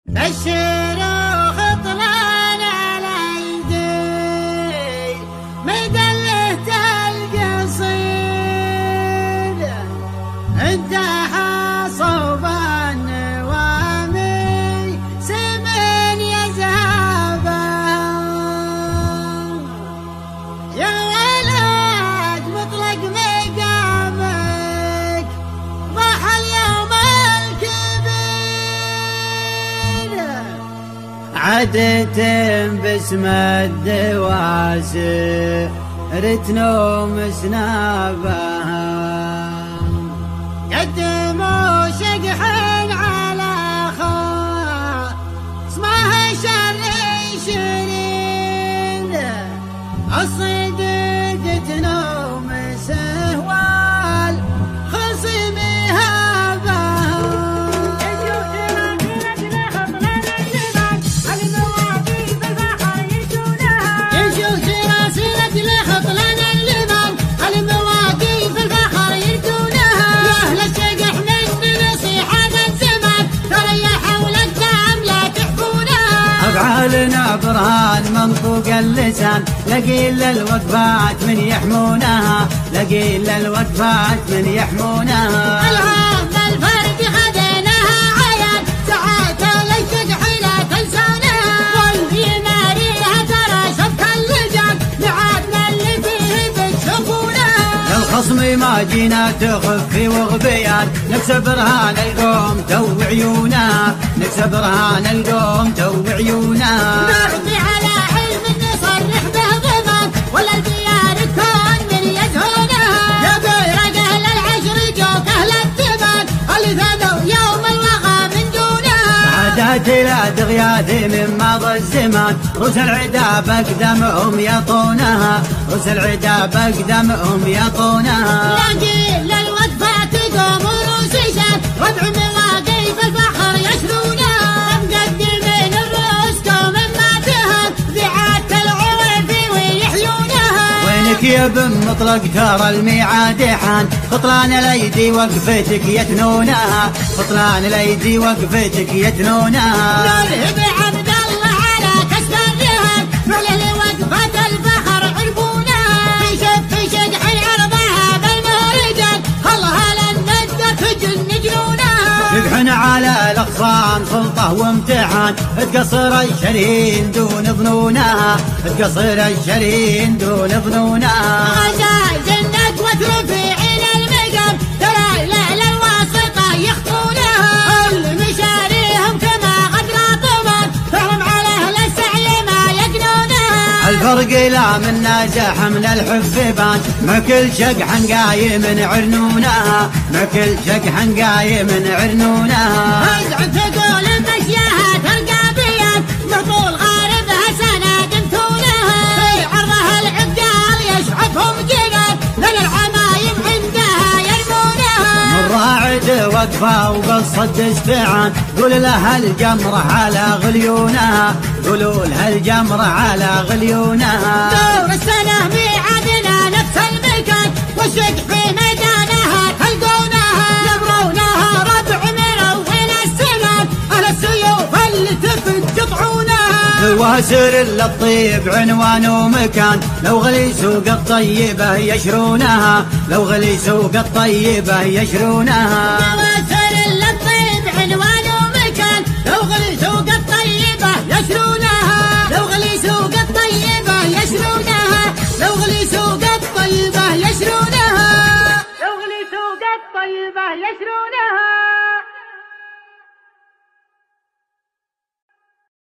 الشروخ طلال على يدي مدلة القصيد انتهى صوب النوامي سمن يذهبه يا ولد مطلق مقامك ضحى اليوم عدت باسم الدواسر رتنوم سنابها قدموا شقح على خوا اسمه شرين الصدق تنوم سهوال خصمي أفعالنا برهان منطوق اللسان لقيل الوقفات من يحمونها لقيل الوقفات من يحمونها العام الفرد خذيناها عيان ساعات للشجح لا تنسونها واليماريها ترى شبك اللجان بعادنا اللي فيه بتشوفونها للخصم ما جينا تخفي وغبيان نكسب رهان القوم تو عيونها نكسب رهان القوم تو عيونها نرضي على علم نصرح به ضمان ولا الديار الكون من يدهونها يا بيرق اهل العشر جوك اهل الثمان اللي ثنوا يوم الوغى من دونها عادات الى غياثي من مضى الزمان رؤوس العدا بقدمهم يطونها رؤوس العدا بقدمهم يطونها لاقي للوقفات قوم روس شان ربع مواقف الفخر يشرونها مقدمين الروس قوم ما تهان ذعات العرف ويحيونها وينك يا بن مطلق ترى الميعاد حان خطلان الايدي وقفتك يتنونها خطلان الايدي وقفتك يتنونها نرهب عبد الله على كسب الرهان فعل وقفة الفخر عرفونها في شدح عرضها بالمهرجان الله للندة تجن جنونها شبحنا على الاخصام سلطه وامتحان تقصر الشرين دون ظنونها تقصر الشرين دون ظنونها غزال جنة وترفيع الى المقام ترى لا الواسطة يخطونها المشاريهم كما غدر طمان فهم على اهل السعي ما يقنونها الفرق لا من نازح من الحفبان مع كل شقح قايم عرنونها مع كل شقح قايم عرنونها ازعم تقول مشيها تلقى بيان مطول غاربها سنة دمتونها في عرضها العبدال يشعفهم جنان لان العمايم عندها يرمونها من راعد وقفه وقصد استعان قول لها الجمرة على غليونها قولوا لها الجمرة على غليونها دور السنة ميعادنا نفس المكان والشق في ميدانها تلقونها يبرونها ربع من اول السنان اهل السيوف اللي تفت قطعونها الواسر للطيب عنوان ومكان لو غلي سوق الطيبة يشرونها لو غلي سوق الطيبة يشرونها